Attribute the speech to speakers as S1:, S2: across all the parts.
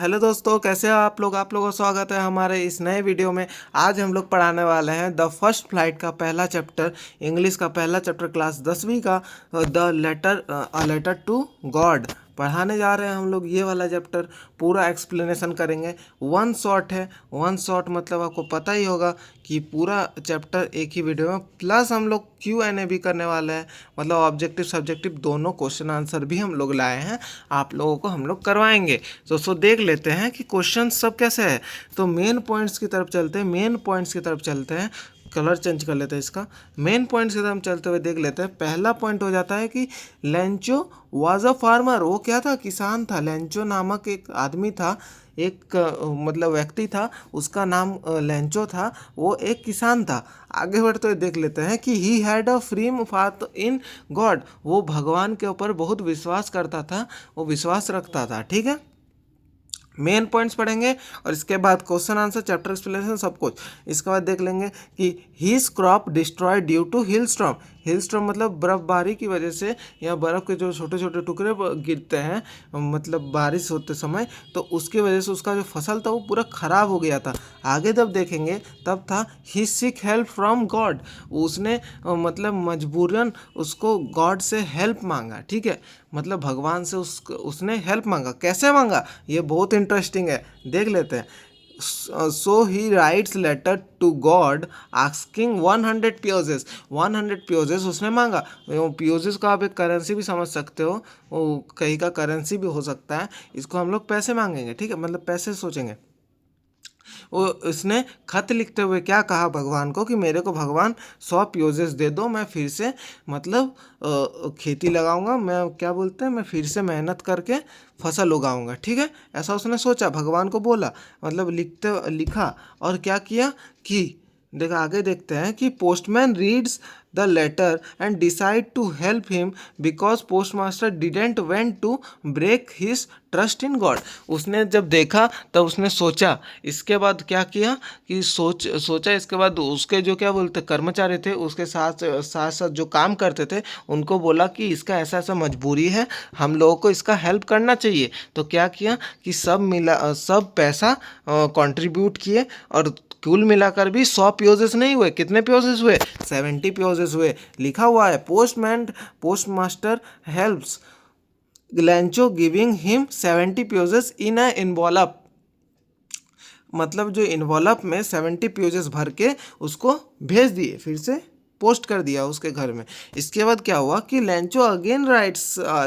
S1: Hello दोस्तों, कैसे हो आप लोगों का स्वागत है हमारे इस नए वीडियो में। आज हम लोग पढ़ाने वाले हैं द फर्स्ट फ्लाइट का पहला चैप्टर, इंग्लिश का पहला चैप्टर, क्लास 10वीं का, the letter a letter to God पढ़ाने जा रहे हैं हम लोग। ये वाला चैप्टर पूरा एक्सप्लेनेशन करेंगे। वन शॉट है, वन शॉट मतलब आपको पता ही होगा कि पूरा चैप्टर एक ही वीडियो में, प्लस हम लोग Q&A भी करने वाले हैं। मतलब ऑब्जेक्टिव सब्जेक्टिव दोनों क्वेश्चन आंसर भी हम लोग लाए हैं, आप लोगों को हम लोग करवाएंगे। तो देख लेते हैं कि क्वेश्चन सब कैसे है। तो मेन पॉइंट्स की तरफ चलते हैं, मेन पॉइंट्स की तरफ चलते हैं। कलर चेंज कर लेते हैं इसका। मेन पॉइंट्स की तरफ चलते हुए देख लेते हैं। पहला पॉइंट हो जाता है कि लेंचो वाज अ फार्मर। वो क्या था? किसान था। लेंचो नामक एक आदमी था, एक मतलब व्यक्ति था, उसका नाम लेंचो था। वो एक किसान था। आगे बढ़ते हुए देख लेते हैं कि ही हैड अ फ्रीम फाथ इन गॉड। वो भगवान के ऊपर बहुत विश्वास करता था, वो विश्वास रखता था। ठीक है, मेन पॉइंट्स पढ़ेंगे और इसके बाद क्वेश्चन आंसर, चैप्टर एक्सप्लेनेशन, सब कुछ। इसके बाद देख लेंगे कि his crop destroy due to hailstorm. Hailstorm मतलब बर्फबारी की वजह से, या बर्फ़ के जो छोटे छोटे टुकड़े गिरते हैं मतलब बारिश होते समय, तो उसकी वजह से उसका जो फसल था वो पूरा ख़राब हो गया था। आगे जब देखेंगे तब था ही सीक हेल्प फ्रॉम गॉड। उसने मतलब मजबूरन उसको गॉड से हेल्प मांगा। ठीक है, मतलब भगवान से उसने हेल्प मांगा। कैसे मांगा, ये बहुत इंटरेस्टिंग है, देख लेते हैं। So he writes letter to God asking 100 pesos. 100 pesos उसने मांगा। प्योजेस को आप एक करेंसी भी समझ सकते हो, वो कहीं का करेंसी भी हो सकता है। इसको हम लोग पैसे मांगेंगे। ठीक है, मतलब पैसे सोचेंगे। वो इसने खत लिखते हुए क्या कहा भगवान को कि मेरे को भगवान 100 प्योजेस दे दो, मैं फिर से मतलब खेती लगाऊंगा, मैं क्या बोलते हैं, मैं फिर से मेहनत करके फसल उगाऊंगा। ठीक है, ऐसा उसने सोचा, भगवान को बोला, मतलब लिखा। और क्या किया कि देखा, आगे देखते हैं कि postman reads the letter and decide to help him because postmaster didn't went to break his trust in God. उसने जब देखा तब उसने सोचा। इसके बाद क्या किया कि सोचा। इसके बाद उसके जो क्या बोलते कर्मचारी थे, उसके साथ साथ साथ जो काम करते थे, उनको बोला कि इसका ऐसा ऐसा मजबूरी है, हम लोगों को इसका हेल्प करना चाहिए। तो क्या किया कि सब पैसा कंट्रीब्यूट किए, और कुल मिलाकर भी 100 प्योजेस नहीं हुए। कितने प्योजेस हुए? 70 प्योजेस हुए। लिखा हुआ है पोस्टमास्टर हेल्प्स ग्लैंचो गिविंग हिम 70 प्योजेस इन अ इन्वॉलप। मतलब जो इन्वॉलप में 70 पेजेस भर के उसको भेज दिए, फिर से पोस्ट कर दिया उसके घर में। इसके बाद क्या हुआ कि Lencho again writes a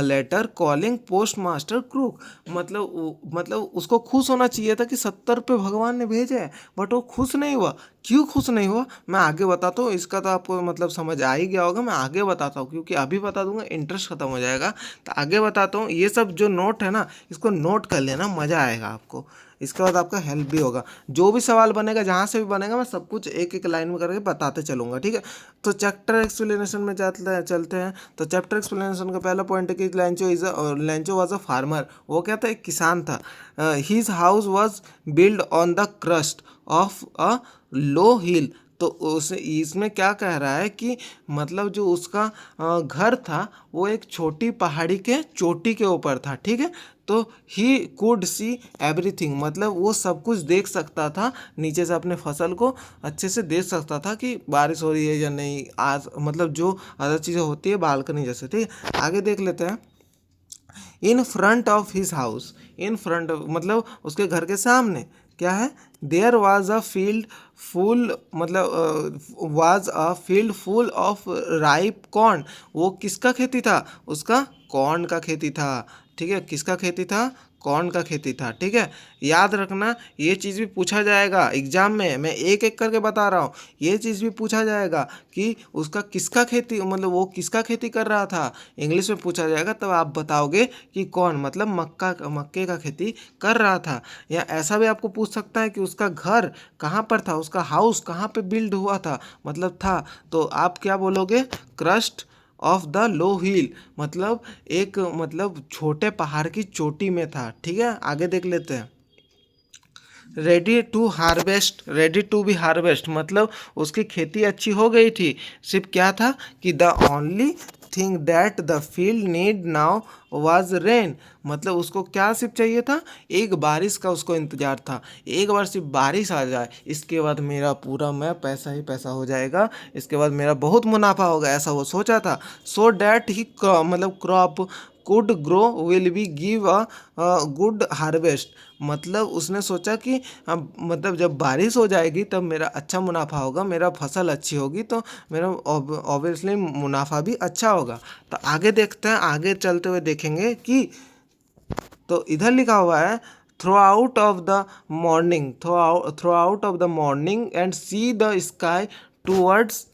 S1: letter calling postmaster crook. मतलब उसको खुश होना चाहिए था कि 70 रुपये भगवान ने भेजे हैं, बट वो खुश नहीं हुआ। क्यों खुश नहीं हुआ, मैं आगे बताता हूँ। इसका तो आपको मतलब समझ आ ही गया होगा, मैं आगे बताता हूँ, क्योंकि अभी बता दूंगा इंटरेस्ट खत्म हो जाएगा। तो आगे बताता हूँ। ये सब जो नोट है ना, इसको नोट कर लेना, मज़ा आएगा आपको। इसके बाद आपका हेल्प भी होगा। जो भी सवाल बनेगा, जहाँ से भी बनेगा, मैं सब कुछ एक एक लाइन में करके बताते चलूँगा। ठीक है, तो चैप्टर एक्सप्लेनेशन में चलते हैं। तो चैप्टर एक्सप्लेनेशन का पहला पॉइंट है कि लेंचो वाज अ फार्मर। वो क्या था? एक किसान था। His house was build on the crust of a low hill. तो उस इसमें क्या कह रहा है कि मतलब जो उसका घर था वो एक छोटी पहाड़ी के चोटी के ऊपर था। ठीक है, तो ही कुड सी एवरीथिंग, मतलब वो सब कुछ देख सकता था नीचे से, अपने फसल को अच्छे से देख सकता था कि बारिश हो रही है या नहीं, आज मतलब जो अदर चीज़ें होती है बालकनी जैसे। ठीक है, आगे देख लेते हैं। In front of his house, in front मतलब उसके घर के सामने क्या है? There was a field full, मतलब was a field full of ripe corn. वो किसका खेती था? उसका कॉर्न का खेती था। ठीक है, किसका खेती था? कॉर्न का खेती था। ठीक है, याद रखना, ये चीज़ भी पूछा जाएगा एग्जाम में। मैं एक एक करके बता रहा हूँ, ये चीज़ भी पूछा जाएगा कि उसका किसका खेती, मतलब वो किसका खेती कर रहा था। इंग्लिश में पूछा जाएगा, तब आप बताओगे कि कौन, मतलब मक्के का खेती कर रहा था। या ऐसा भी आपको पूछ सकता है कि उसका घर कहाँ पर था, उसका हाउस कहाँ पे बिल्ड हुआ था, मतलब था। तो आप क्या बोलोगे? क्रस्ट ऑफ द लो हिल, मतलब एक मतलब छोटे पहाड़ की चोटी में था। ठीक है, आगे देख लेते हैं। रेडी टू बी हार्वेस्ट, मतलब उसकी खेती अच्छी हो गई थी। सिर्फ क्या था कि the only thing that the field need now was rain. मतलब उसको क्या सिर्फ चाहिए था, एक बारिश का उसको इंतजार था, एक बार सिर्फ बारिश आ जाए, इसके बाद मेरा पूरा मैं पैसा ही पैसा हो जाएगा, इसके बाद मेरा बहुत मुनाफा होगा, ऐसा वो सोचा था। सो डैट ही मतलब crop could grow will be give a good harvest. मतलब उसने सोचा कि अब मतलब जब बारिश हो जाएगी तब मेरा अच्छा मुनाफा होगा, मेरा फसल अच्छी होगी तो मेरा ऑब्वियसली मुनाफा भी अच्छा होगा। तो आगे देखते हैं, आगे चलते हुए देखेंगे कि तो इधर लिखा हुआ है throughout of the morning, throughout of the morning and see the sky towards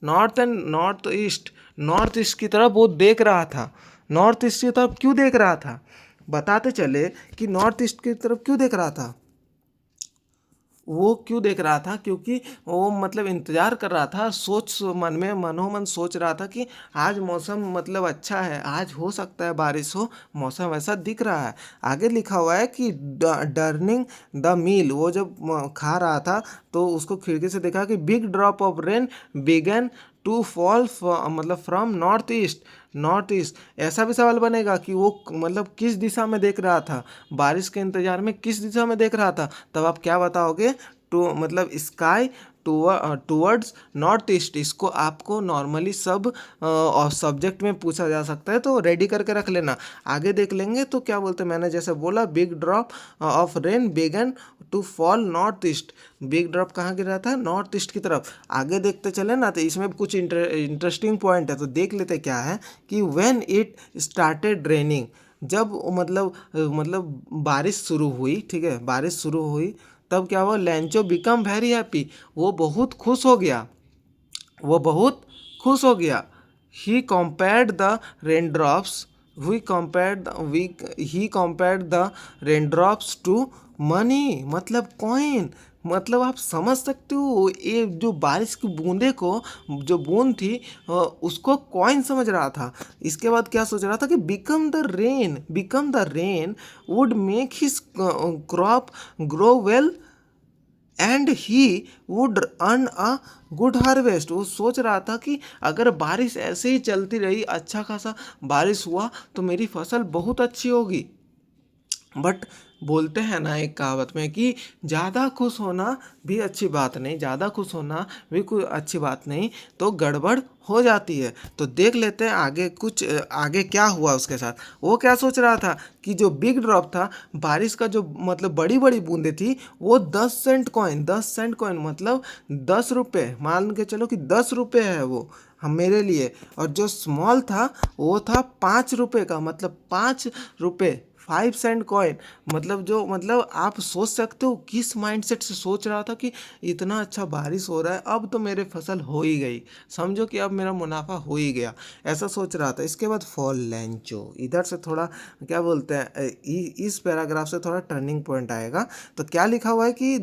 S1: north and north east. North east की तरफ वो देख रहा था। नॉर्थ ईस्ट की तरफ क्यों देख रहा था, बताते चले कि नॉर्थ ईस्ट की तरफ क्यों देख रहा था। वो क्यों देख रहा था, क्योंकि वो मतलब इंतजार कर रहा था, मन में मनोमन सोच रहा था कि आज मौसम मतलब अच्छा है, आज हो सकता है बारिश हो, मौसम ऐसा दिख रहा है। आगे लिखा हुआ है कि डर्निंग द मील, वो जब खा रहा था तो उसको खिड़की से देखा कि big drop of rain began to fall मतलब from north east. North east, ऐसा भी सवाल बनेगा कि वो मतलब किस दिशा में देख रहा था, बारिश के इंतजार में किस दिशा में देख रहा था, तब आप क्या बताओगे, टू मतलब स्काई टूवर्ड्स नॉर्थ ईस्ट। इसको आपको नॉर्मली सब और सब्जेक्ट में पूछा जा सकता है, तो रेडी करके रख लेना। आगे देख लेंगे तो क्या बोलते हैं, मैंने जैसे बोला big drop of rain began to fall north east. Big drop कहाँ गिरा था, नॉर्थ ईस्ट की तरफ। आगे देखते चले ना, तो इसमें कुछ इंटरेस्टिंग पॉइंट है, तो देख लेते क्या है कि व्हेन इट स्टार्टेड रेनिंग, जब मतलब बारिश शुरू हुई, ठीक है, बारिश शुरू हुई, तब क्या हुआ, लैंचो बिकम वेरी हैप्पी, वो बहुत खुश हो गया, वो बहुत खुश हो गया। He compared the rain drops, he compared the rain drops to money, मतलब कॉइन। मतलब आप समझ सकते हो, ये जो बारिश की बूंदे को, जो बूंद थी उसको कॉइन समझ रहा था। इसके बाद क्या सोच रहा था कि become the rain would make his crop grow well and he would earn a good harvest. वो सोच रहा था कि अगर बारिश ऐसे ही चलती रही, अच्छा खासा बारिश हुआ तो मेरी फसल बहुत अच्छी होगी। बट बोलते हैं ना एक कहावत में कि ज़्यादा खुश होना भी अच्छी बात नहीं, ज़्यादा खुश होना भी कोई अच्छी बात नहीं, तो गड़बड़ हो जाती है। तो देख लेते हैं आगे कुछ आगे क्या हुआ उसके साथ। वो क्या सोच रहा था कि जो बिग ड्रॉप था, बारिश का जो मतलब बड़ी बड़ी बूंदें थी, वो 10 सेंट कॉइन मतलब 10 रुपये, मान के चलो कि 10 रुपये है वो हम मेरे लिए, और जो स्मॉल था वो था 5 रुपये का, मतलब 5 रुपये, 5 सेंट कॉइन। मतलब जो मतलब आप सोच सकते हो किस माइंडसेट से सोच रहा था कि इतना अच्छा बारिश हो रहा है, अब तो मेरे फसल हो ही गई, समझो कि अब मेरा मुनाफा हो ही गया, ऐसा सोच रहा था। इसके बाद फॉल लैंचो, इधर से थोड़ा क्या बोलते हैं, इस पैराग्राफ से थोड़ा टर्निंग पॉइंट आएगा। तो क्या लिखा हुआ है कि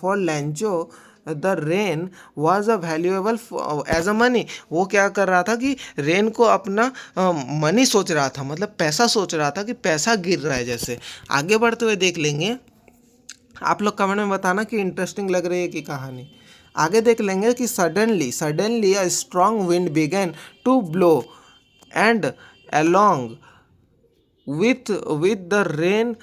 S1: for Lencho the rain was a valuable as a money. वो क्या कर रहा था कि रेन को अपना मनी सोच रहा था, मतलब पैसा सोच रहा था कि पैसा गिर रहा है जैसे। आगे बढ़ते हुए देख लेंगे, आप लोग कमेंट में बताना कि इंटरेस्टिंग लग रही है कि कहानी। आगे देख लेंगे कि suddenly a strong wind began to blow and along with the rain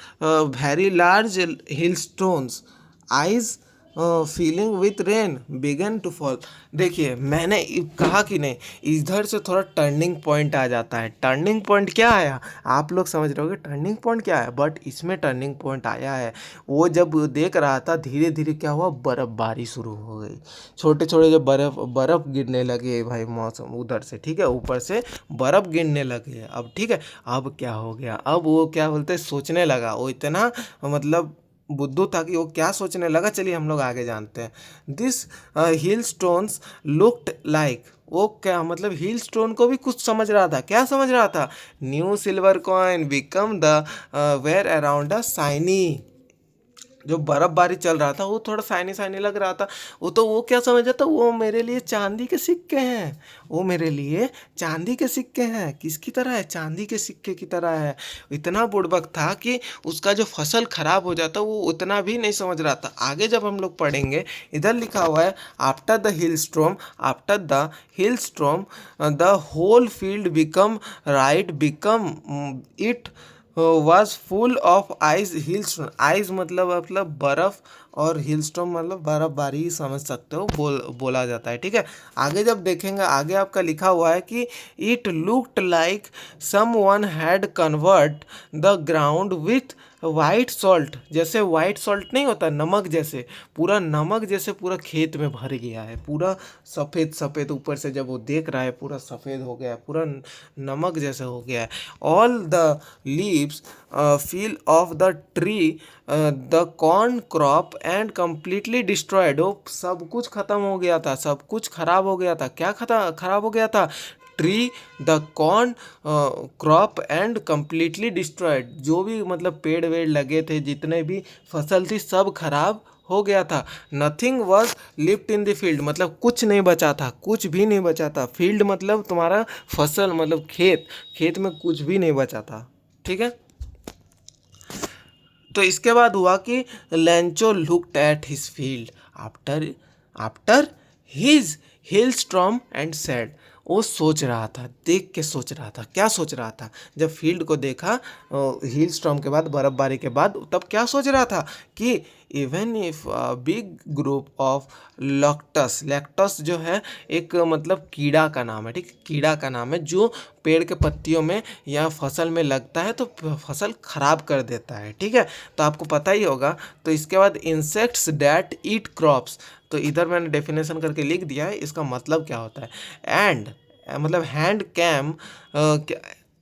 S1: very large hailstones eyes feeling with rain began to fall. देखिए मैंने कहा कि नहीं, इधर से थोड़ा टर्निंग पॉइंट आ जाता है। टर्निंग पॉइंट क्या आया, आप लोग समझ रहे होगे टर्निंग पॉइंट क्या है, बट इसमें टर्निंग पॉइंट आया है वो जब देख रहा था धीरे धीरे क्या हुआ, बर्फबारी शुरू हो गई, छोटे छोटे जो बर्फ़ गिरने लगे भाई, मौसम उधर से, ठीक है, ऊपर से बर्फ़ गिरने लगे। अब ठीक है, अब क्या हो गया, अब वो क्या बोलते हैं, सोचने लगा, वो इतना मतलब बुद्धू था कि वो क्या सोचने लगा, चलिए हम लोग आगे जानते हैं। This hill stones looked like, वो क्या मतलब हिल स्टोन को भी कुछ समझ रहा था, क्या समझ रहा था, new silver coin become the where around a shiny. जो बर्फबारी चल रहा था वो थोड़ा शाइनी शाइनी लग रहा था। वो क्या समझ रहा था, वो मेरे लिए चांदी के सिक्के हैं, वो मेरे लिए चांदी के सिक्के हैं। किसकी तरह है? चांदी के सिक्के की तरह है। इतना बुड़बक था कि उसका जो फसल खराब हो जाता वो उतना भी नहीं समझ रहा था। आगे जब हम लोग पढ़ेंगे, इधर लिखा हुआ है after the hailstorm the whole field become it was full of ice hailstone. Ice मतलब बर्फ, और हिलस्टोन मतलब बर्फबारी ही समझ सकते हो, बोला जाता है। ठीक है, आगे जब देखेंगे, आगे आपका लिखा हुआ है कि it looked like someone had convert the ground with white salt. जैसे वाइट सॉल्ट नहीं होता, नमक जैसे, पूरा नमक जैसे पूरा खेत में भर गया है, पूरा सफ़ेद सफ़ेद। ऊपर से जब वो देख रहा है पूरा सफ़ेद हो गया है, पूरा नमक जैसे हो गया है। All the leaves feel of the tree the corn crop and completely destroyed. वो सब कुछ ख़त्म हो गया था, सब कुछ खराब हो गया था। क्या खराब हो गया था? Tree, the corn crop and completely destroyed. जो भी मतलब पेड़ वेड़ लगे थे, जितने भी फसल थी, सब खराब हो गया था। Nothing was lift in the field, मतलब कुछ नहीं बचा था, कुछ भी नहीं बचा था। फील्ड मतलब तुम्हारा फसल, मतलब खेत में कुछ भी नहीं बचा था। ठीक है, तो इसके बाद हुआ कि Lencho looked at his field after after his hill storm and said. वो सोच रहा था, देख के सोच रहा था। क्या सोच रहा था? जब फील्ड को देखा हिल स्टॉर्म के बाद, बर्फबारी के बाद, तब क्या सोच रहा था कि even if big group of locusts जो है एक मतलब कीड़ा का नाम है। ठीक, कीड़ा का नाम है, जो पेड़ के पत्तियों में या फसल में लगता है तो फसल खराब कर देता है। ठीक है, तो आपको पता ही होगा। तो इसके बाद इंसेक्ट्स डैट ईट क्रॉप्स, तो इधर मैंने डेफिनेशन करके लिख दिया है, इसका मतलब क्या होता है। एंड मतलब हैंड कैम,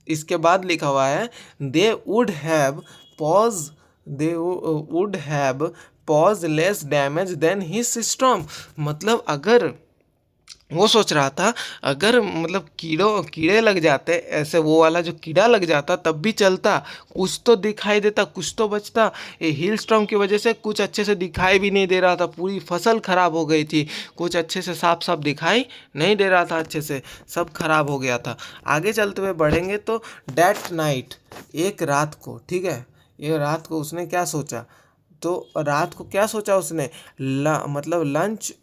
S1: इसके बाद लिखा हुआ है they would have pause they would have pause less damage than his system. मतलब अगर वो सोच रहा था, अगर मतलब कीड़े लग जाते, ऐसे वो वाला जो कीड़ा लग जाता तब भी चलता, कुछ तो दिखाई देता, कुछ तो बचता। ये हिल स्टॉर्म की वजह से कुछ अच्छे से दिखाई भी नहीं दे रहा था, पूरी फसल खराब हो गई थी, कुछ अच्छे से साफ साफ दिखाई नहीं दे रहा था, अच्छे से सब खराब हो गया था। आगे चलते हुए बढ़ेंगे तो डैट नाइट, एक रात को, ठीक है, ये रात को उसने क्या सोचा, तो रात को क्या सोचा उसने, मतलब लंच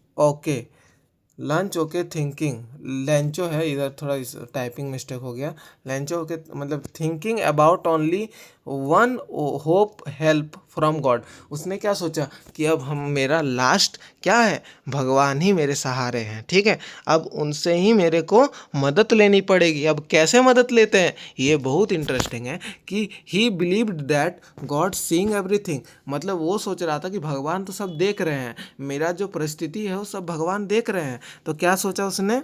S1: ओके थिंकिंग, लेंचो है इधर, थोड़ा इस टाइपिंग मिस्टेक हो गया। लेंचो ओके मतलब thinking about only one hope help from God. उसने क्या सोचा कि अब मेरा लास्ट क्या है, भगवान ही मेरे सहारे हैं। ठीक है, अब उनसे ही मेरे को मदद लेनी पड़ेगी। अब कैसे मदद लेते हैं, ये बहुत इंटरेस्टिंग है कि ही believed that God seeing everything. मतलब वो सोच रहा था कि भगवान तो सब देख रहे हैं, मेरा जो परिस्थिति है वो सब भगवान देख रहे हैं। तो क्या सोचा उसने,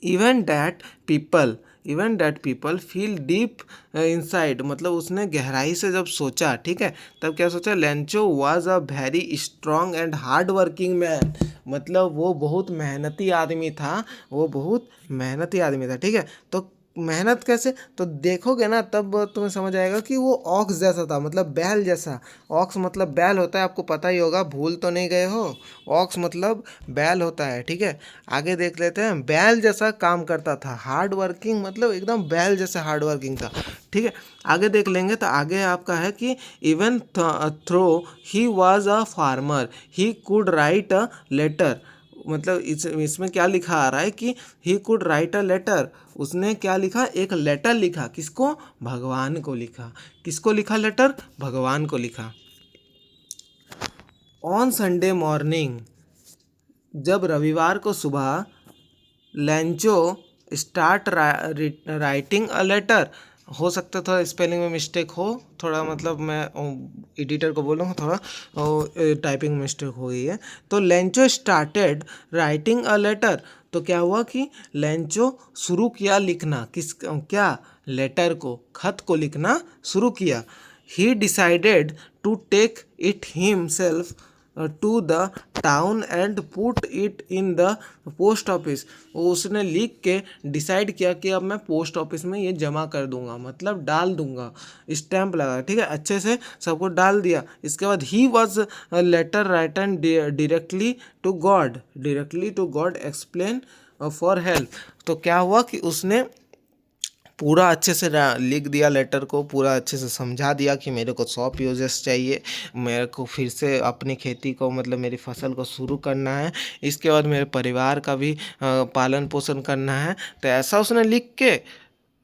S1: even that people feel deep inside, मतलब उसने गहराई से जब सोचा, ठीक है, तब क्या सोचा, Lencho was a very strong and hard working man. मतलब वो बहुत मेहनती आदमी था, ठीक है। तो मेहनत कैसे, तो देखोगे ना तब तुम्हें समझ आएगा कि वो ऑक्स जैसा था, मतलब बैल जैसा। ऑक्स मतलब बैल होता है, आपको पता ही होगा, भूल तो नहीं गए हो, ऑक्स मतलब बैल होता है। ठीक है, आगे देख लेते हैं। बैल जैसा काम करता था, हार्ड वर्किंग मतलब एकदम बैल जैसा हार्ड वर्किंग था। ठीक है, आगे देख लेंगे तो आगे आपका है कि even though he was a farmer he could write a letter. मतलब इसमें क्या लिखा आ रहा है कि he could write a letter, उसने क्या लिखा, एक लेटर लिखा। किसको, भगवान को लिखा। किसको लिखा लेटर, भगवान को लिखा। ऑन संडे मॉर्निंग, जब रविवार को सुबह Lencho start writing a letter, हो सकता था स्पेलिंग में मिस्टेक हो थोड़ा, मतलब मैं एडिटर को बोलूँगा थोड़ा टाइपिंग मिस्टेक हो गई है। तो Lencho started writing a letter, तो क्या हुआ कि लेंचो शुरू किया लिखना, क्या, लेटर को, खत को लिखना शुरू किया। He decided to take it himself to the town and put it in the post office. उसने लिख के डिसाइड किया कि अब मैं पोस्ट ऑफिस में ये जमा कर दूंगा, मतलब डाल दूंगा, स्टैंप लगा, ठीक है, अच्छे से सबको डाल दिया। इसके बाद he was letter written directly to God explain for help. तो क्या हुआ कि उसने पूरा अच्छे से लिख दिया लेटर को, पूरा अच्छे से समझा दिया कि मेरे को 100 पीओजेस चाहिए, मेरे को फिर से अपनी खेती को, मतलब मेरी फसल को शुरू करना है, इसके बाद मेरे परिवार का भी पालन पोषण करना है। तो ऐसा उसने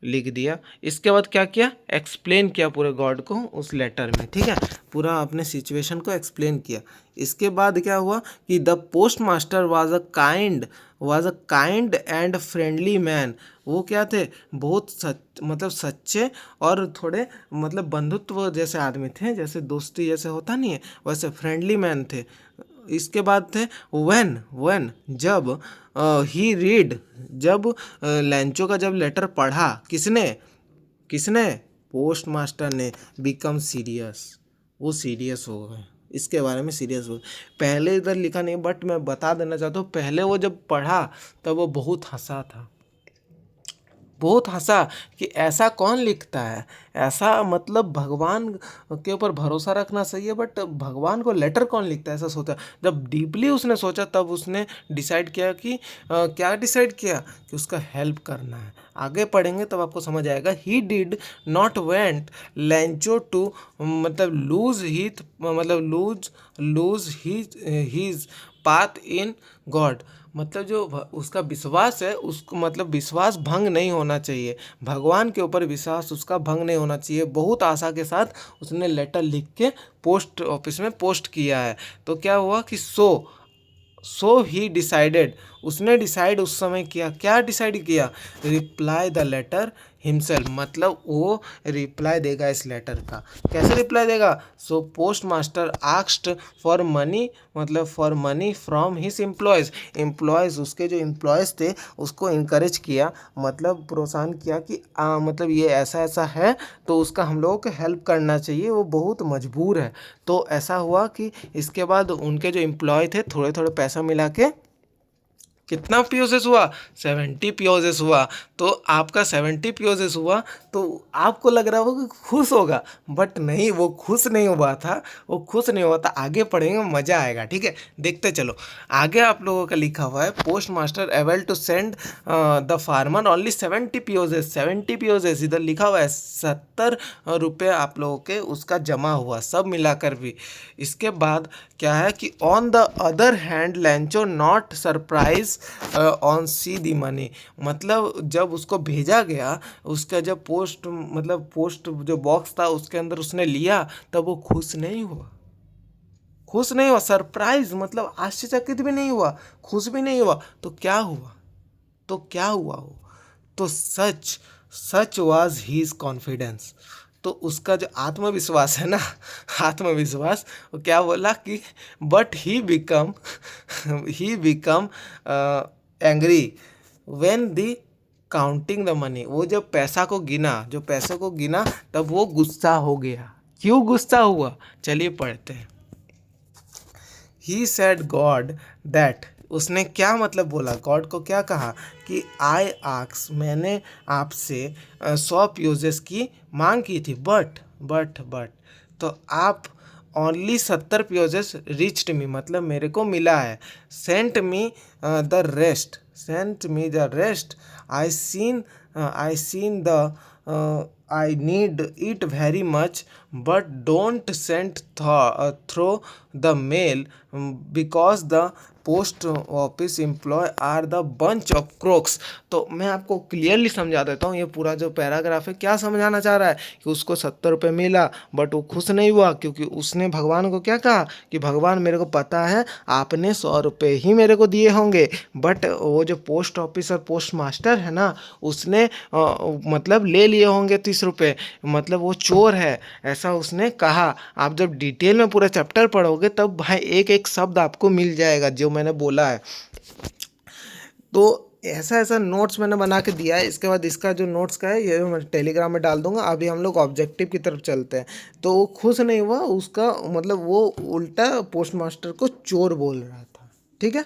S1: लिख दिया। इसके बाद क्या किया, एक्सप्लेन किया पूरे गॉड को उस लेटर में, ठीक है, पूरा अपने सिचुएशन को एक्सप्लेन किया। इसके बाद क्या हुआ कि the post master was a kind and friendly man. वो क्या थे, बहुत मतलब सच्चे और थोड़े मतलब बंधुत्व जैसे आदमी थे, जैसे दोस्ती जैसे होता नहीं है वैसे फ्रेंडली मैन थे। इसके बाद थे व्हेन जब ही रीड, जब लैंचो का जब लेटर पढ़ा, किसने पोस्ट मास्टर ने, बिकम सीरियस, वो सीरियस हो गए, इसके बारे में सीरियस हो गए। पहले इधर लिखा नहीं, बट मैं बता देना चाहता हूँ, पहले वो जब पढ़ा तब वो बहुत हंसा था, बहुत हंसा कि ऐसा कौन लिखता है, ऐसा मतलब भगवान के ऊपर भरोसा रखना सही है, बट भगवान को लेटर कौन लिखता है, ऐसा सोचा। जब डीपली उसने सोचा तब उसने डिसाइड किया कि क्या डिसाइड किया कि उसका हेल्प करना है। आगे पढ़ेंगे तब आपको समझ आएगा। He did not went Lencho to मतलब lose his path in God. मतलब जो उसका विश्वास है, उसको मतलब विश्वास भंग नहीं होना चाहिए, भगवान के ऊपर विश्वास उसका भंग नहीं होना चाहिए। बहुत आशा के साथ उसने लेटर लिख के पोस्ट ऑफिस में पोस्ट किया है। तो क्या हुआ कि सो ही डिसाइडेड, उसने डिसाइड उस समय किया, क्या डिसाइड किया, रिप्लाई द लेटर हिमसेल्फ, मतलब वो रिप्लाई देगा इस लेटर का। कैसे रिप्लाई देगा, so post master asked for money, मतलब for money from his employees, उसके जो एम्प्लॉयज़ थे उसको इनकरेज किया, मतलब प्रोत्साहन किया कि मतलब ये ऐसा ऐसा है तो उसका हम लोगों को हेल्प करना चाहिए, वो बहुत मजबूर है। तो ऐसा हुआ कि इसके बाद उनके जो एम्प्लॉय थे थोड़े थोड़े पैसा मिला के कितना पीओजेस हुआ, 70 पीओजेस हुआ। तो आपका 70 पीओजेस हुआ तो आपको लग रहा होगा कि खुश होगा, बट नहीं, वो खुश नहीं हुआ था, वो खुश नहीं हुआ था। आगे पढ़ेंगे मज़ा आएगा, ठीक है, देखते चलो। आगे आप लोगों का लिखा हुआ है postmaster able to send the farmer only 70 pesos, 70 pesos इधर लिखा हुआ है, 70 रुपये आप लोगों के उसका जमा हुआ सब मिलाकर भी। इसके बाद क्या है कि on the other hand Lencho not surprise on see the money, मतलब जब उसको भेजा गया, उसका जब पोस्ट जो बॉक्स था उसके अंदर उसने लिया, तब वो खुश नहीं हुआ, सरप्राइज मतलब आश्चर्यचकित भी नहीं हुआ, खुश भी नहीं हुआ। तो क्या हुआ वो, तो सच वाज हीज कॉन्फिडेंस। तो उसका जो आत्मविश्वास है ना, आत्मविश्वास, वो क्या बोला कि but he become angry when the counting the money, वो जब पैसे को गिना तब वो गुस्सा हो गया। क्यों गुस्सा हुआ, चलिए पढ़ते हैं। ही सेड गॉड दैट, उसने क्या मतलब बोला, गॉड को क्या कहा कि आई आक्स, मैंने आपसे 100 पीओजेस की मांग की थी, बट तो आप ओनली 70 पीओजेस रिच्ड मी, मतलब मेरे को मिला है। Sent me the rest I seen the I need it very much, but don't send through the mail because the post office employ are the bunch of crooks. तो मैं आपको क्लियरली समझा देता हूँ, ये पूरा जो पैराग्राफ है क्या समझाना चाह रहा है कि उसको 70 रुपये मिला बट वो खुश नहीं हुआ, क्योंकि उसने भगवान को क्या कहा कि भगवान मेरे को पता है आपने 100 रुपये ही मेरे को दिए होंगे, बट वो जो पोस्ट ऑफिस और पोस्ट मास्टर है ना, उसने मतलब ले लिए होंगे 30 रुपये, मतलब वो चोर है, ऐसा उसने कहा। आप जब डिटेल में पूरा चैप्टर पढ़ोगे तब भाई एक एक शब्द आपको मिल जाएगा जो मैंने बोला है। तो ऐसा ऐसा नोट्स मैंने बना के दिया है। इसके बाद इसका जो नोट्स का है ये मैं टेलीग्राम में डाल दूंगा। अभी हम लोग ऑब्जेक्टिव की तरफ चलते हैं। तो वो खुश नहीं हुआ, उसका मतलब वो उल्टा पोस्ट मास्टर को चोर बोल रहा था, ठीक है।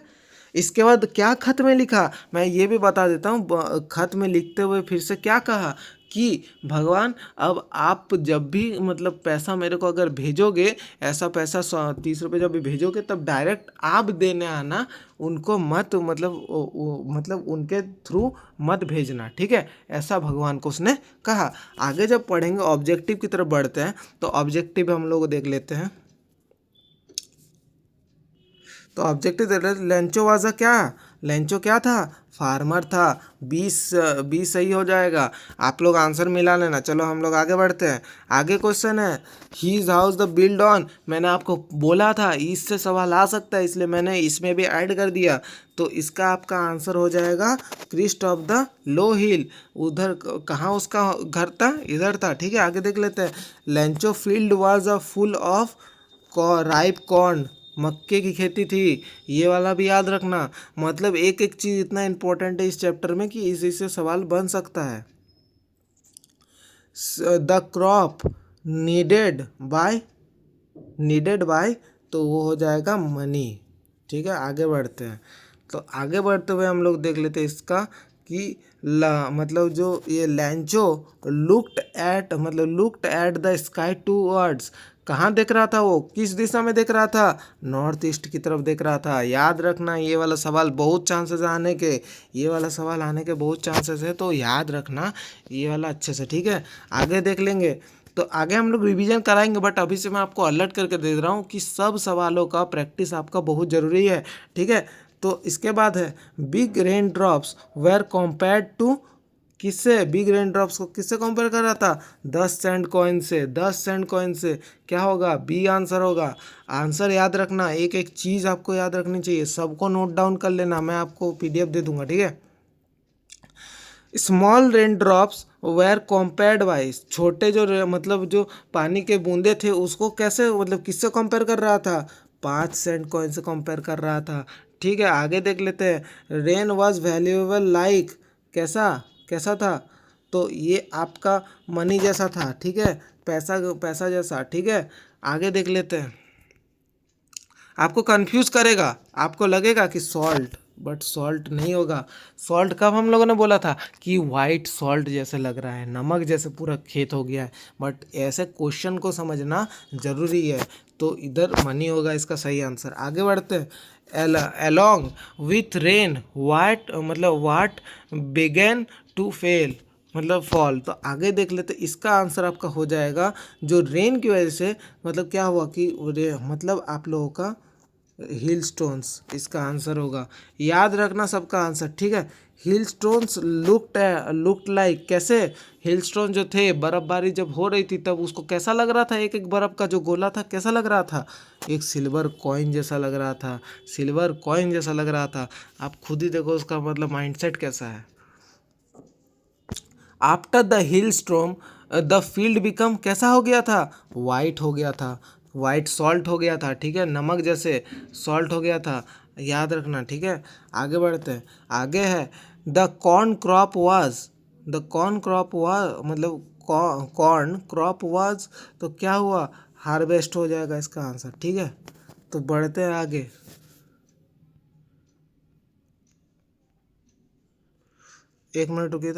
S1: इसके बाद क्या खत में लिखा, मैं ये भी बता देता हूँ। खत में लिखते हुए फिर से क्या कहा कि भगवान अब आप जब भी मतलब पैसा मेरे को अगर भेजोगे, ऐसा पैसा 30 रुपये जब भी भेजोगे तब डायरेक्ट आप देने आना, उनको मत मतलब मतलब उनके थ्रू मत भेजना, ठीक है। ऐसा भगवान को उसने कहा। आगे जब पढ़ेंगे ऑब्जेक्टिव की तरफ बढ़ते हैं तो ऑब्जेक्टिव हम लोग देख लेते हैं। तो ऑब्जेक्टिव दे रहे लेंचो वाजा क्या, लेंचो क्या था, फार्मर था। 20 सही हो जाएगा। आप लोग आंसर मिला लेना। चलो हम लोग आगे बढ़ते हैं। आगे क्वेश्चन है his house the build on. मैंने आपको बोला था इससे सवाल आ सकता है, इसलिए मैंने इसमें भी ऐड कर दिया। तो इसका आपका आंसर हो जाएगा क्रिस्ट ऑफ द लो हिल। उधर कहाँ उसका घर था, इधर था, ठीक है। आगे देख लेते हैं। Lencho field was a full of ripe corn. मक्के की खेती थी। ये वाला भी याद रखना। मतलब एक एक चीज़ इतना इंपॉर्टेंट है इस चैप्टर में कि इसी से सवाल बन सकता है। द क्रॉप नीडेड बाय तो वो हो जाएगा मनी, ठीक है। आगे बढ़ते हैं। तो आगे बढ़ते हुए हम लोग देख लेते हैं इसका कि मतलब जो ये Lencho looked at the sky towards. कहाँ देख रहा था वो, किस दिशा में देख रहा था, नॉर्थ ईस्ट की तरफ देख रहा था। याद रखना ये वाला सवाल बहुत चांसेस आने के, ये वाला सवाल आने के बहुत चांसेस है, तो याद रखना ये वाला अच्छे से, ठीक है। आगे देख लेंगे। तो आगे हम लोग रिवीजन कराएंगे, बट अभी से मैं आपको अलर्ट करके दे रहा हूँ कि सब सवालों का प्रैक्टिस आपका बहुत ज़रूरी है, ठीक है। तो इसके बाद है big raindrops were compared to, किससे, बिग रेन ड्रॉप्स को किससे कंपेयर कर रहा था, 10 सेंट कॉइन से। 10 सेंट कॉइन से क्या होगा, बी आंसर होगा। आंसर याद रखना, एक एक चीज़ आपको याद रखनी चाहिए, सबको नोट डाउन कर लेना, मैं आपको पीडीएफ दे दूंगा, ठीक है। Small raindrops were compared by, छोटे जो मतलब जो पानी के बूंदे थे उसको कैसे मतलब किससे कंपेयर कर रहा था, 5 सेंट कॉइन से कंपेयर कर रहा था, ठीक है। आगे देख लेते हैं। रेन वॉज वैल्यूएबल लाइक, कैसा कैसा था, तो ये आपका मनी जैसा था, ठीक है, पैसा पैसा जैसा, ठीक है। आगे देख लेते हैं। आपको कंफ्यूज करेगा, आपको लगेगा कि सॉल्ट, बट सॉल्ट नहीं होगा। सॉल्ट कब हम लोगों ने बोला था कि वाइट सॉल्ट जैसे लग रहा है, नमक जैसे पूरा खेत हो गया है, बट ऐसे क्वेश्चन को समझना ज़रूरी है। तो इधर मनी होगा इसका सही आंसर। आगे बढ़ते हैं। Along with rain what began to fail, मतलब फॉल। तो आगे देख लेते, इसका आंसर आपका हो जाएगा जो रेन की वजह से मतलब क्या हुआ कि मतलब आप लोगों का हिल स्टोन्स इसका आंसर होगा। याद रखना सबका आंसर, ठीक है। हिल स्टोन्स लुक्ड लाइक, कैसे, हिल स्टोन जो थे बर्फबारी जब हो रही थी तब उसको कैसा लग रहा था, एक एक बर्फ का जो गोला था कैसा लग रहा था, एक सिल्वर कॉइन जैसा लग रहा था, सिल्वर कॉइन जैसा लग रहा था। आप खुद ही देखो उसका मतलब माइंडसेट कैसा है। After the hill स्ट्रोम the field become, कैसा हो गया था, वाइट हो गया था, वाइट सॉल्ट हो गया था, ठीक है, नमक जैसे सॉल्ट हो गया था। याद रखना, ठीक है। आगे बढ़ते हैं। आगे है द कॉर्न क्रॉप वाज मतलब कॉर्न क्रॉप वाज, तो क्या हुआ, हार्वेस्ट हो जाएगा इसका आंसर, ठीक है। तो बढ़ते हैं आगे। एक मिनट रुकिए।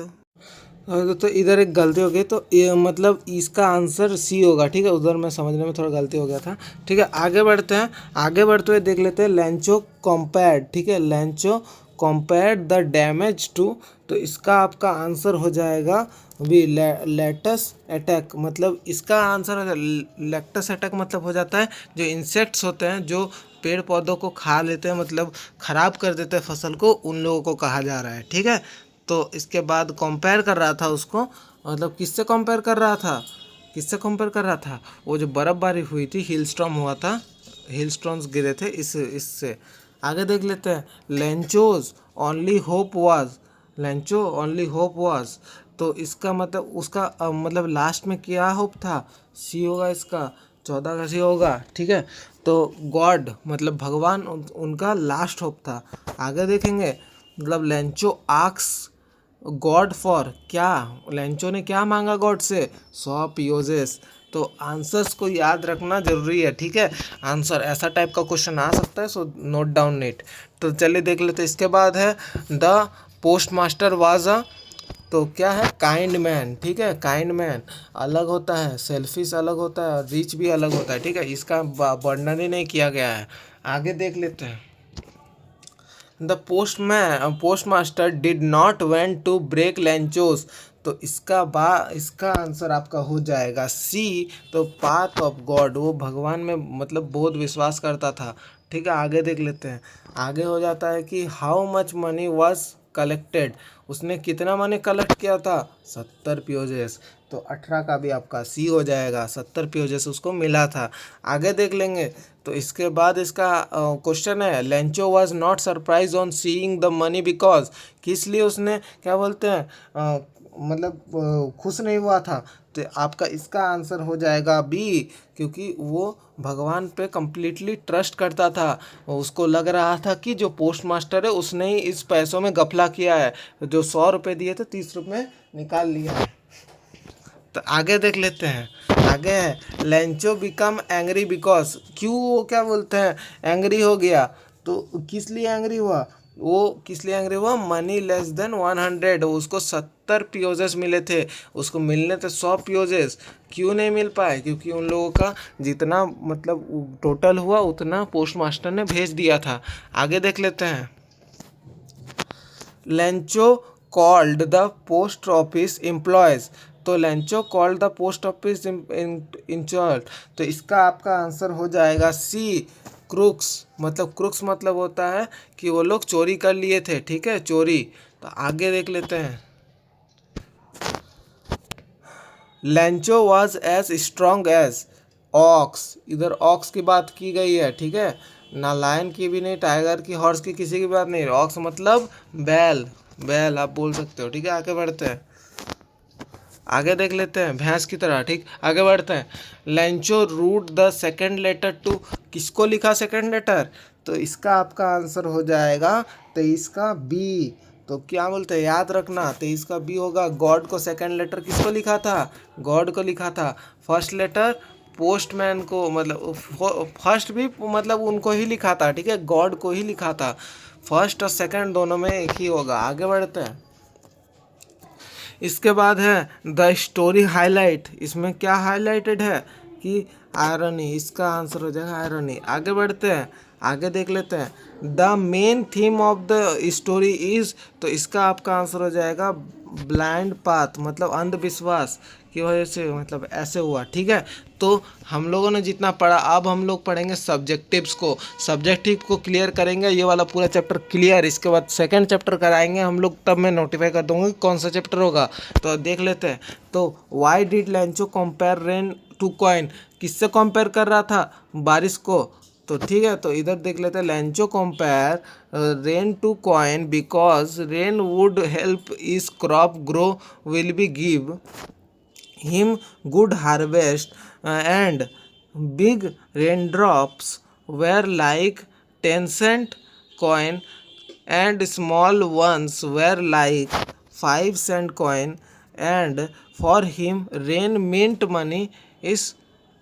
S1: तो इधर एक गलती हो गई, तो ये मतलब इसका आंसर सी होगा, ठीक है। उधर मैं समझने में थोड़ा गलती हो गया था, ठीक है। आगे बढ़ते हैं। आगे बढ़ते हुए देख लेते हैं लेंचो कंपेयर्ड, ठीक है, Lencho compared the damage to, तो इसका आपका आंसर हो जाएगा भी लेटस अटैक। मतलब इसका आंसर लेक्टस अटैक मतलब हो जाता है जो इंसेक्ट्स होते हैं जो पेड़ पौधों को खा लेते हैं, मतलब ख़राब कर देते हैं फसल को, उन लोगों को कहा जा रहा है, ठीक है। तो इसके बाद कंपेयर कर रहा था उसको, मतलब किससे कंपेयर कर रहा था, किससे कंपेयर कर रहा था, वो जो बर्फबारी हुई थी, हिल स्टॉर्म हुआ था, हिल स्टोन्स गिरे थे इससे। आगे देख लेते हैं। Lencho's only hope was, Lencho only hope was, तो इसका मतलब उसका मतलब लास्ट में क्या होप था, सी होगा इसका, 14 का सी होगा, ठीक है। तो गॉड मतलब भगवान उनका लास्ट होप था। आगे देखेंगे। मतलब लेंचो आक्स गॉड फॉर, क्या लेंचो ने क्या मांगा गॉड से, 100 पीओजेस। तो आंसर्स को याद रखना जरूरी है, ठीक है। आंसर ऐसा टाइप का क्वेश्चन आ सकता है, सो नोट डाउन इट। तो चलिए देख लेते हैं। इसके बाद है the post master was a, तो क्या है, काइंड मैन, ठीक है। काइंड मैन अलग होता है, सेल्फिश अलग होता है, और रिच भी अलग होता है, ठीक है। इसका वर्णन ही नहीं किया गया है। आगे देख लेते हैं। The post master did not went to break Lencho's, तो इसका आंसर आपका हो जाएगा सी। तो पाथ ऑफ गॉड, वो भगवान में मतलब बहुत विश्वास करता था, ठीक है। आगे देख लेते हैं। आगे हो जाता है कि how much money was collected, उसने कितना मनी कलेक्ट किया था, 70 पीओजेस। तो 18 का भी आपका सी हो जाएगा, 70 पीओजेस उसको मिला था। आगे देख लेंगे। तो इसके बाद इसका क्वेश्चन है, Lencho was not surprise on seeing the money because, किस लिए उसने क्या बोलते हैं मतलब खुश नहीं हुआ था। तो आपका इसका आंसर हो जाएगा बी, क्योंकि वो भगवान पे कम्प्लीटली ट्रस्ट करता था। उसको लग रहा था कि जो पोस्ट मास्टर है उसने ही इस पैसों में गफला किया है, जो 100 रुपये दिए थे 30 रुपये निकाल लिया है। तो आगे देख लेते हैं। आगे है लेंचो बिकम एंग्री बिकॉज, क्यों वो क्या बोलते हैं एंग्री हो गया। तो किस लिए एंग्री हुआ, वो किस लिए एंग्री हुआ, मनी लेस देन 100, उसको 70 पीओजेस मिले थे, उसको मिलने थे 100 पीओजेस। क्यों नहीं मिल पाए, क्योंकि उन लोगों का जितना मतलब टोटल हुआ उतना पोस्ट मास्टर ने भेज दिया था। आगे देख लेते हैं। Lencho called the post office employees, तो Lencho called the post office incharge, तो इसका आपका आंसर हो जाएगा सी, क्रुक्स। मतलब क्रुक्स मतलब होता है कि वो लोग चोरी कर लिए थे, ठीक है, चोरी। तो आगे देख लेते हैं। Lencho was as strong as ox, इधर ऑक्स की बात की गई है, ठीक है, ना लायन की भी नहीं, टाइगर की, हॉर्स की, किसी की बात नहीं। ऑक्स मतलब बैल, बैल आप बोल सकते हो, ठीक है। आगे बढ़ते हैं। आगे देख लेते हैं, भैंस की तरह, ठीक। आगे बढ़ते हैं। Lencho wrote the second letter to, किसको लिखा सेकेंड लेटर, तो इसका आपका आंसर हो जाएगा 23 का बी। तो क्या बोलते हैं, याद रखना, 23 का बी होगा। गॉड को सेकेंड लेटर किसको लिखा था, गॉड को लिखा था। फर्स्ट लेटर पोस्टमैन को, मतलब फर्स्ट भी मतलब उनको ही लिखा था, ठीक है, गॉड को ही लिखा था। फर्स्ट और सेकंड दोनों में एक ही होगा। आगे बढ़ते हैं। इसके बाद है द स्टोरी हाईलाइट, इसमें क्या हाईलाइटेड है कि आयरनी, इसका आंसर हो जाएगा आयरनी। आगे बढ़ते हैं। आगे देख लेते हैं। The main theme of the story is, तो इसका आपका आंसर हो जाएगा ब्लाइंड पाथ, मतलब अंधविश्वास की वजह से मतलब ऐसे हुआ, ठीक है। तो हम लोगों ने जितना पढ़ा, अब हम लोग पढ़ेंगे सब्जेक्टिव्स को, सब्जेक्टिव को क्लियर करेंगे, ये वाला पूरा चैप्टर क्लियर। इसके बाद सेकंड चैप्टर कराएंगे हम लोग, तब मैं नोटिफाई कर दूंगा कि कौन सा चैप्टर होगा। तो देख लेते हैं। तो why did Lencho compare rain to coin, किससे कंपेयर कर रहा था, बारिश को। तो ठीक है, तो इधर देख लेते हैं। Lencho compare rain to coin because rain would help is crop grow, will be give him good harvest, and big raindrops were like 10-cent coin, and small ones were like 5-cent coin, and for him rain mint money is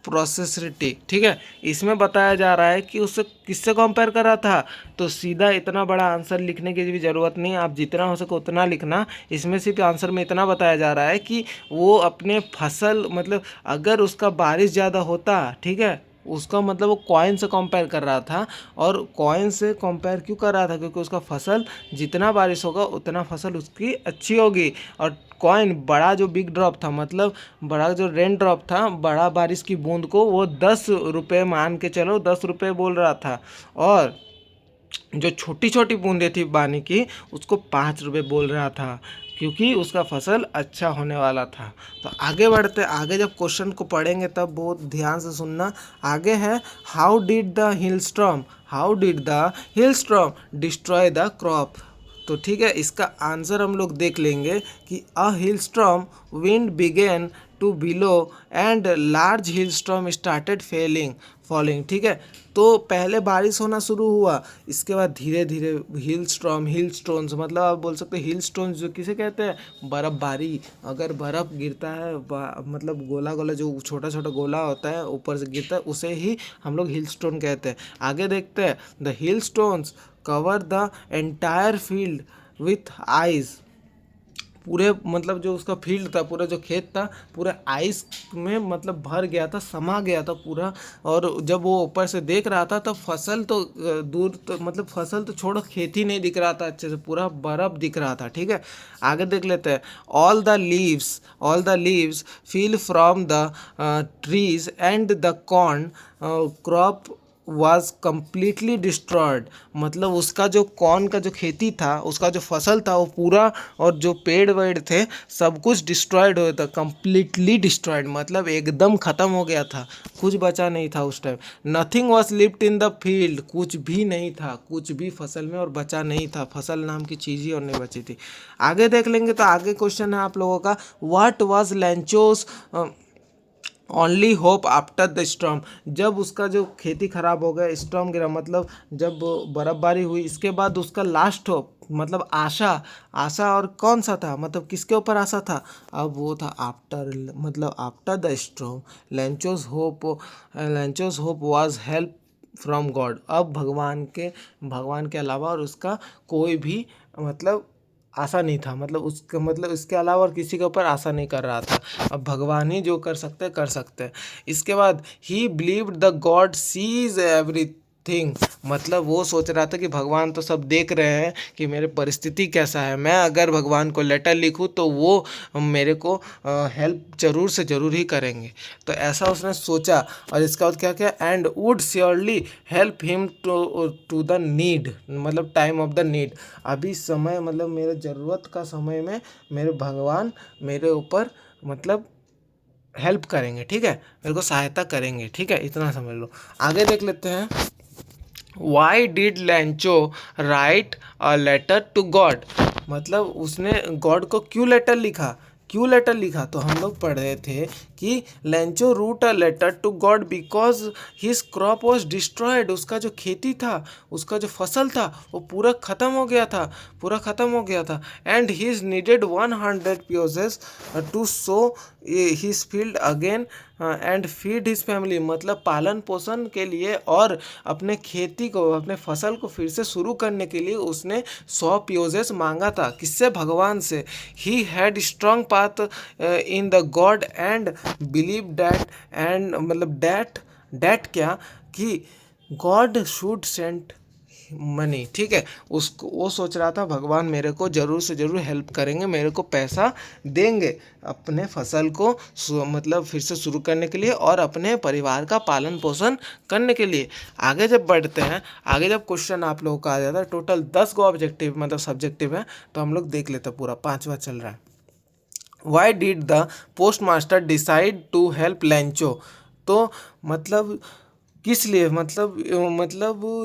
S1: प्रोसेसरिटी, ठीक है। इसमें बताया जा रहा है कि उससे किससे कंपेयर कर रहा था, तो सीधा इतना बड़ा आंसर लिखने की भी ज़रूरत नहीं, आप जितना हो सके उतना लिखना। इसमें सिर्फ आंसर में इतना बताया जा रहा है कि वो अपने फसल, मतलब अगर उसका बारिश ज़्यादा होता, ठीक है, उसका मतलब वो कॉइन से कंपेयर कर रहा था। और कॉइन से कंपेयर क्यों कर रहा था, क्योंकि उसका फसल जितना बारिश होगा उतना फसल उसकी अच्छी होगी। और कॉइन बड़ा जो बिग ड्रॉप था, मतलब बड़ा जो रेन ड्रॉप था, बड़ा बारिश की बूंद को वो 10 रुपये मान के चलो, 10 रुपये बोल रहा था। और जो छोटी छोटी बूंदें थी पानी की, उसको 5 रुपये बोल रहा था, क्योंकि उसका फसल अच्छा होने वाला था। तो आगे बढ़ते, आगे जब क्वेश्चन को पढ़ेंगे तब बहुत ध्यान से सुनना। आगे है how did the hailstorm destroy the crop, तो ठीक है, इसका आंसर हम लोग देख लेंगे कि a hailstorm wind began to blow and large hail storm started falling. ठीक है, तो पहले बारिश होना शुरू हुआ, इसके बाद धीरे धीरे हिल स्टोन्स, मतलब आप बोल सकते हैं हिल स्टोन्स जो किसे कहते हैं, बर्फ़बारी। अगर बर्फ़ गिरता है मतलब गोला गोला जो छोटा छोटा गोला होता है ऊपर से गिरता है, उसे ही हम लोग हिल स्टोन कहते हैं। आगे देखते हैं, the hill stones cover the entire field with ice. पूरे मतलब जो उसका फील्ड था, पूरा जो खेत था, पूरा आइस में मतलब भर गया था, समा गया था पूरा। और जब वो ऊपर से देख रहा था, तब फसल तो दूर तो मतलब फसल तो छोड़ो, खेत ही नहीं दिख रहा था अच्छे से, पूरा बर्फ दिख रहा था। ठीक है, आगे देख लेते हैं। All the leaves feel from the trees and the corn crop was completely destroyed. मतलब उसका जो कॉर्न का जो खेती था, उसका जो फसल था वो पूरा, और जो पेड़ वेड़ थे सब कुछ डिस्ट्रॉयड हो था, कम्प्लीटली डिस्ट्रॉयड मतलब एकदम ख़त्म हो गया था, कुछ बचा नहीं था उस time. Nothing was lift in the field, कुछ भी नहीं था, कुछ भी फसल में और बचा नहीं था, फसल नाम की चीज़ ही और नहीं बची थी। आगे देख लेंगे, तो आगे क्वेश्चन है आप लोगों का, what was Lencho's only hope after the storm. जब उसका जो खेती खराब हो गया, स्टॉर्म गिरा, मतलब जब बर्फबारी हुई, इसके बाद उसका लास्ट होप मतलब आशा, और कौन सा था, मतलब किसके ऊपर आशा था, अब वो था आफ्टर, मतलब after the storm Lencho's hope was help from God. अब भगवान के अलावा और उसका कोई भी मतलब आशा नहीं था, मतलब उसका मतलब इसके अलावा और किसी के ऊपर आशा नहीं कर रहा था। अब भगवान ही जो कर सकते हैं। इसके बाद ही believed the God sees everything. मतलब वो सोच रहा था कि भगवान तो सब देख रहे हैं कि मेरे परिस्थिति कैसा है, मैं अगर भगवान को लेटर लिखूं तो वो मेरे को हेल्प जरूर से ज़रूर ही करेंगे। तो ऐसा उसने सोचा, और इसका बाद क्या क्या, and would surely help him to the need, मतलब टाइम ऑफ द नीड। अभी समय मतलब मेरे ज़रूरत का समय में मेरे भगवान मेरे ऊपर मतलब हेल्प करेंगे। ठीक है, मेरे को सहायता करेंगे। ठीक है, इतना समझ लो। आगे देख लेते हैं, why did Lencho write a letter to God. मतलब उसने गॉड को क्यों लेटर लिखा, तो हम लोग पढ़ रहे थे कि Lencho wrote a letter to God because his crop was destroyed. उसका जो खेती था, उसका जो फसल था, वो पूरा ख़त्म हो गया था। And his needed 100 pesos to sow his field again and feed his family. मतलब पालन पोषण के लिए और अपने खेती को, अपने फसल को फिर से शुरू करने के लिए उसने 100 प्योजेस मांगा था। किससे, भगवान से। He had strong path in the God and believe that, and मतलब डैट क्या, कि गॉड शुड सेंड मनी। ठीक है, उसको वो सोच रहा था भगवान मेरे को जरूर से जरूर हेल्प करेंगे, मेरे को पैसा देंगे अपने फसल को मतलब फिर से शुरू करने के लिए और अपने परिवार का पालन पोषण करने के लिए। आगे जब बढ़ते हैं, आगे जब क्वेश्चन आप लोगों का आ जाता है, टोटल 10 गो ऑब्जेक्टिव मतलब सब्जेक्टिव है, तो हम लोग देख लेते हैं, पूरा 5वां चल रहा है। Why did the post master decide to help Lencho. तो मतलब किस लिए, मतलब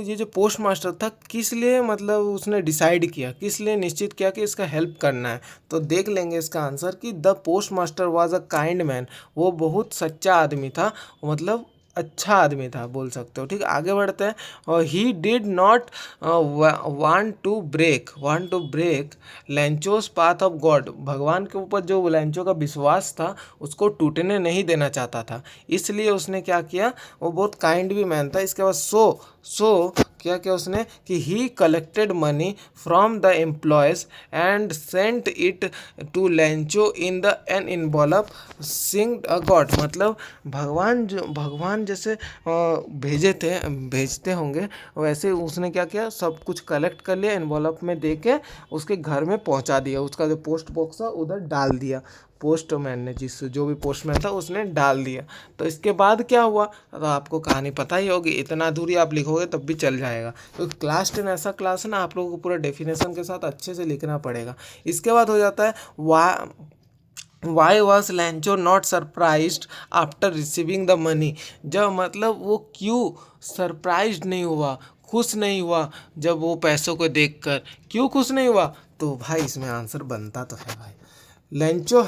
S1: ये जो पोस्ट मास्टर था, किस लिए मतलब उसने डिसाइड किया, किस लिए निश्चित किया कि इसका हेल्प करना है। तो देख लेंगे इसका आंसर कि the post master was a kind man. वो बहुत सच्चा आदमी था, मतलब अच्छा आदमी था बोल सकते हो। ठीक है, आगे बढ़ते हैं। और he did not want to break Lencho's faith of God. भगवान के ऊपर जो लैंचो का विश्वास था उसको टूटने नहीं देना चाहता था, इसलिए उसने क्या किया, वो बहुत काइंड भी मैन था। इसके बाद सो क्या क्या उसने, कि he collected money from the employees and sent it to Lencho in the an involve sing a God. मतलब भगवान जैसे भेजते होंगे, वैसे उसने क्या किया, सब कुछ कलेक्ट कर लिया, एनवॉलप में दे के उसके घर में पहुंचा दिया, उसका जो पोस्ट बॉक्स था उधर डाल दिया। पोस्टमैन ने, जो भी पोस्टमैन था उसने डाल दिया। तो इसके बाद क्या हुआ, तो आपको कहानी पता ही होगी, इतना दूरी आप लिखोगे तब भी चल जाएगा। तो क्लास 10 ऐसा क्लास है ना, आप लोगों को पूरा डेफिनेशन के साथ अच्छे से लिखना पड़ेगा। इसके बाद हो जाता है, why was लैंचो not surprised after receiving the money. जब मतलब वो क्यों सरप्राइज्ड नहीं हुआ, खुश नहीं हुआ जब वो पैसों को देखकर, क्यों खुश नहीं हुआ, तो भाई इसमें आंसर बनता तो है भाई, Lencho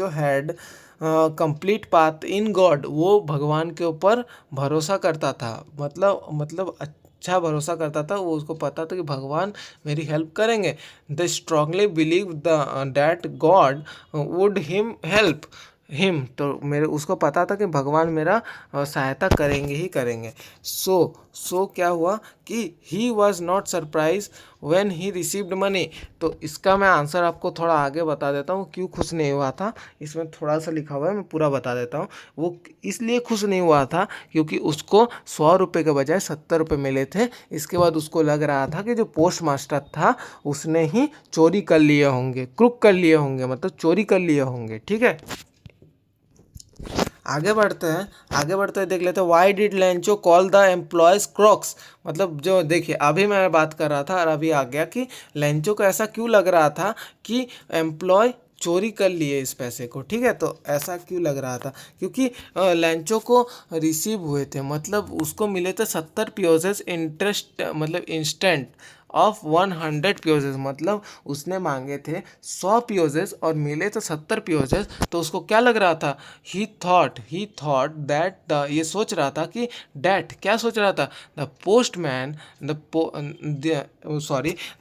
S1: had complete path in God, वो भगवान के ऊपर भरोसा करता था, मतलब अच्छा भरोसा करता था, वो उसको पता था कि भगवान मेरी हेल्प करेंगे। The strongly believe the that God would him help him, तो मेरे उसको पता था कि भगवान मेरा सहायता करेंगे ही करेंगे। सो क्या हुआ कि he was not surprise when he received money. तो इसका मैं आंसर आपको थोड़ा आगे बता देता हूँ, क्यों खुश नहीं हुआ था। इसमें थोड़ा सा लिखा हुआ है, मैं पूरा बता देता हूँ। वो इसलिए खुश नहीं हुआ था क्योंकि उसको 100 रुपये के बजाय 70 रुपये मिले थे। इसके बाद उसको लग रहा था कि जो पोस्ट मास्टर था उसने ही चोरी कर लिए होंगे, क्रुक कर लिए होंगे, मतलब चोरी कर लिए होंगे। ठीक है, आगे बढ़ते हैं देख लेते हैं। Why did Lencho call the employees Crocs, मतलब जो देखिए अभी मैं बात कर रहा था और अभी आ गया कि लेंचो को ऐसा क्यों लग रहा था कि एम्प्लॉय चोरी कर लिए इस पैसे को। ठीक है, तो ऐसा क्यों लग रहा था, क्योंकि लेंचो को रिसीव हुए थे, मतलब उसको मिले थे 70 पीओजेस इंटरेस्ट, मतलब इंस्टेंट ऑफ 100 पीओजेस, मतलब उसने मांगे थे 100 पीओजेस और मिले तो 70 पीओजेस। तो उसको क्या लग रहा था, ही थॉट दैट द, ये सोच रहा था कि डैट, क्या सोच रहा था, the postman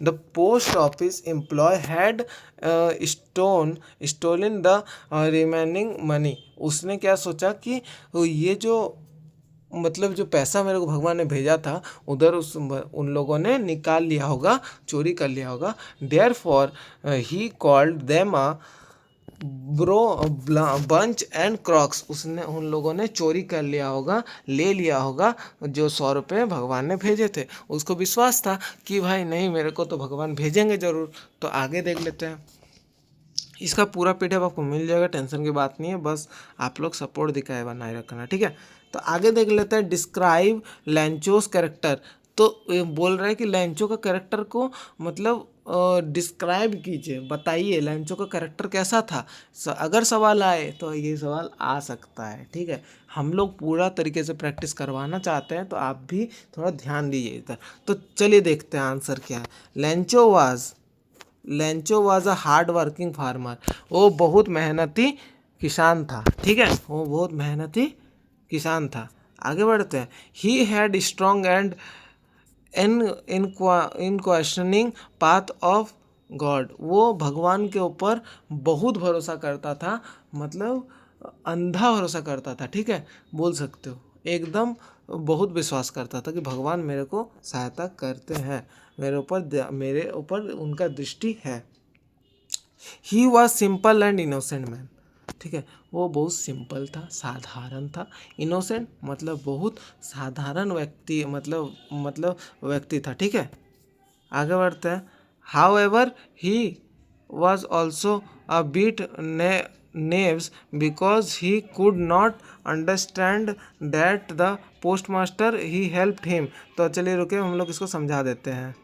S1: the post office employ had stolen the remaining money. उसने क्या सोचा कि ये जो मतलब जो पैसा मेरे को भगवान ने भेजा था उधर उन लोगों ने निकाल लिया होगा, चोरी कर लिया होगा। Therefore he called them a bro bunch and crooks, उसने उन लोगों ने चोरी कर लिया होगा, ले लिया होगा जो 100 रुपये भगवान ने भेजे थे। उसको विश्वास था कि भाई नहीं, मेरे को तो भगवान भेजेंगे ज़रूर। तो आगे देख लेते हैं। इसका पूरा पीडीएफ आपको मिल जाएगा, टेंशन की बात नहीं है, बस आप लोग सपोर्ट दिखाए बनाए रखना। ठीक है, तो आगे देख लेते हैं। डिस्क्राइब लेंचोस कैरेक्टर, तो ये बोल रहा है कि लेंचो का कैरेक्टर को मतलब डिस्क्राइब कीजिए, बताइए लेंचो का कैरेक्टर कैसा था। अगर सवाल आए तो ये सवाल आ सकता है। ठीक है, हम लोग पूरा तरीके से प्रैक्टिस करवाना चाहते हैं, तो आप भी थोड़ा ध्यान दीजिए इधर। तो चलिए देखते हैं आंसर क्या है। Lencho was a hard working farmer, वो बहुत मेहनती किसान था। ठीक है, वो बहुत मेहनती किसान था। आगे बढ़ते हैं। He had strong and in questioning path of God, वो भगवान के ऊपर बहुत भरोसा करता था, मतलब अंधा भरोसा करता था। ठीक है, बोल सकते हो एकदम बहुत विश्वास करता था कि भगवान मेरे को सहायता करते हैं, मेरे ऊपर उनका दृष्टि है। He was simple and innocent man, ठीक है, वो बहुत सिंपल था, साधारण था। इनोसेंट मतलब बहुत साधारण व्यक्ति, मतलब व्यक्ति था। ठीक है, आगे बढ़ते हैं। However he was also a bit naive because he could not understand that the post master he helped him. तो चलिए रुके, हम लोग इसको समझा देते हैं।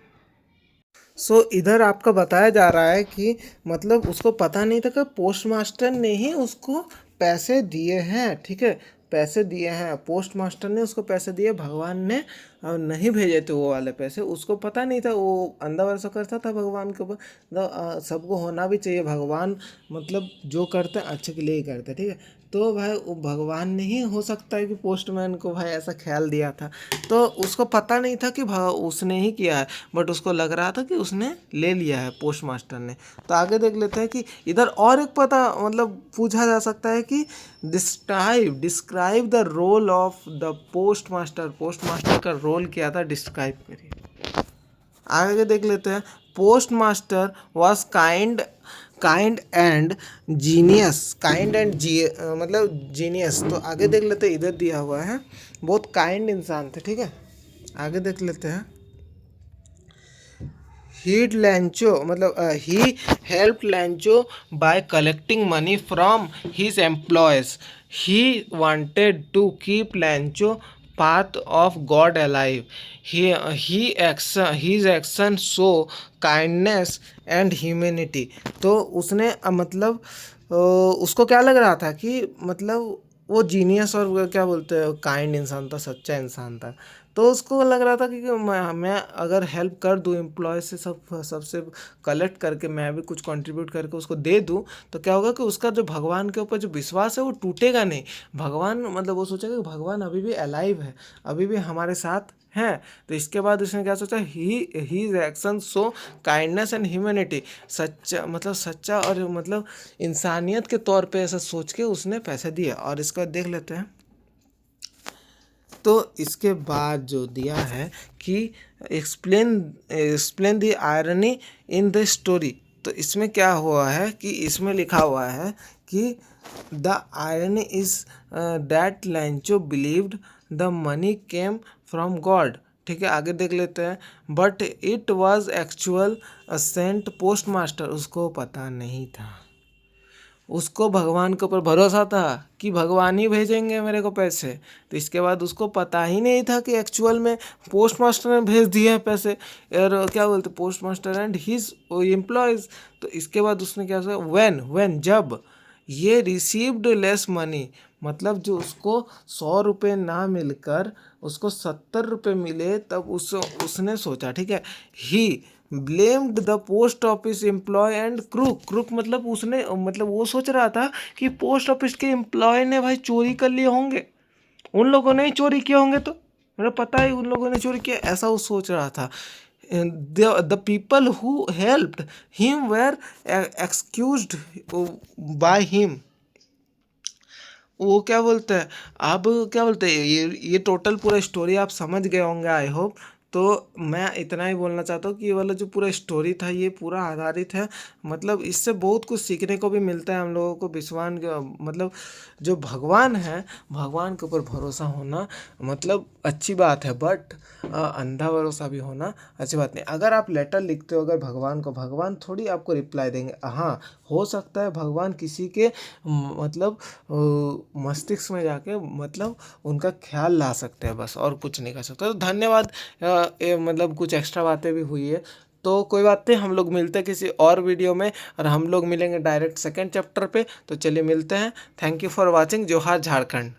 S1: इधर आपका बताया जा रहा है कि मतलब उसको पता नहीं था कि पोस्ट मास्टर ने ही उसको पैसे दिए हैं। ठीक है, पैसे दिए हैं, पोस्ट मास्टर ने उसको पैसे दिए, भगवान ने नहीं भेजे थे वो वाले पैसे। उसको पता नहीं था, वो अंधा भरोसा करता था भगवान के ऊपर। सबको होना भी चाहिए, भगवान मतलब जो करते हैं अच्छे के लिए ही करते हैं। ठीक है, तो भाई वो भगवान ने ही हो सकता है कि पोस्टमैन को भाई ऐसा ख्याल दिया था। तो उसको पता नहीं था कि उसने ही किया है, बट उसको लग रहा था कि उसने ले लिया है पोस्ट मास्टर ने। तो आगे देख लेते हैं कि इधर और एक पता मतलब पूछा जा सकता है कि describe the role of the post master, postmaster का रोल क्या था, डिस्क्राइब करिए। आगे देख लेते हैं। Postmaster was kind and genius, मतलब जीनियस। तो आगे देख लेते हैं, इधर दिया हुआ है बहुत काइंड इंसान थे। ठीक है, आगे देख लेते हैं। हीड लैंचो मतलब he help Lencho by collecting money from his employees. He wanted to keep Lencho faith of God alive. His action show kindness and humanity. तो उसने मतलब उसको क्या लग रहा था कि मतलब वो जीनियस और वो क्या बोलते हैं काइंड इंसान था, सच्चा इंसान था। तो उसको लग रहा था कि मैं अगर हेल्प कर दूँ एम्प्लॉय से सबसे कलेक्ट करके मैं भी कुछ कंट्रीब्यूट करके उसको दे दूँ, तो क्या होगा कि उसका जो भगवान के ऊपर जो विश्वास है वो टूटेगा नहीं। भगवान मतलब वो सोचेगा कि भगवान अभी भी अलाइव है, अभी भी हमारे साथ हैं। तो इसके बाद उसने क्या सोचा, he action show kindness and humanity, सच्चा और मतलब इंसानियत के तौर पे ऐसा सोच के उसने पैसे दिए। और इसका देख लेते हैं। तो इसके बाद जो दिया है कि explain the irony in the story. तो इसमें क्या हुआ है कि इसमें लिखा हुआ है कि the irony is that Lencho believed the money came from God. ठीक है, आगे देख लेते हैं। But it was actual sent postmaster. उसको पता नहीं था, उसको भगवान के ऊपर भरोसा था कि भगवान ही भेजेंगे मेरे को पैसे। तो इसके बाद उसको पता ही नहीं था कि एक्चुअल में पोस्ट मास्टर ने भेज दिए हैं पैसे, और क्या बोलते post master and his employees. तो इसके बाद उसने क्या सोचा, व्हेन जब ये रिसीव्ड लेस मनी, मतलब जो उसको 100 रुपये ना मिलकर उसको 70 रुपये मिले, तब उसने सोचा, ठीक है, he blamed the post office employ and crook मतलब उसने मतलब वो सोच रहा था कि पोस्ट ऑफिस के एम्प्लॉय ने भाई चोरी कर लिए होंगे, उन लोगों ने ही चोरी किए होंगे, तो मेरा पता है उन लोगों ने चोरी किया, ऐसा वो सोच रहा था। The people who helped him were excused by him. वो क्या बोलते हैं, अब क्या बोलते हैं, ये टोटल पूरा स्टोरी आप समझ गए होंगे आई होप। तो मैं इतना ही बोलना चाहता हूँ कि ये वाला जो पूरा स्टोरी था ये पूरा आधारित है, मतलब इससे बहुत कुछ सीखने को भी मिलता है हम लोगों को। मतलब जो भगवान है, भगवान के ऊपर भरोसा होना मतलब अच्छी बात है, बट अंधा भरोसा भी होना अच्छी बात नहीं। अगर आप लेटर लिखते हो अगर भगवान को, भगवान थोड़ी आपको रिप्लाई देंगे। हाँ, हो सकता है भगवान किसी के मतलब मस्तिष्क में जाके मतलब उनका ख्याल ला सकते हैं, बस और कुछ नहीं कर सकते। तो धन्यवाद। मतलब कुछ एक्स्ट्रा बातें भी हुई है, तो कोई बात नहीं, हम लोग मिलते हैं किसी और वीडियो में, और हम लोग मिलेंगे डायरेक्ट सेकंड चैप्टर पे। तो चलिए मिलते हैं। Thank you for watching. जोहार झारखंड।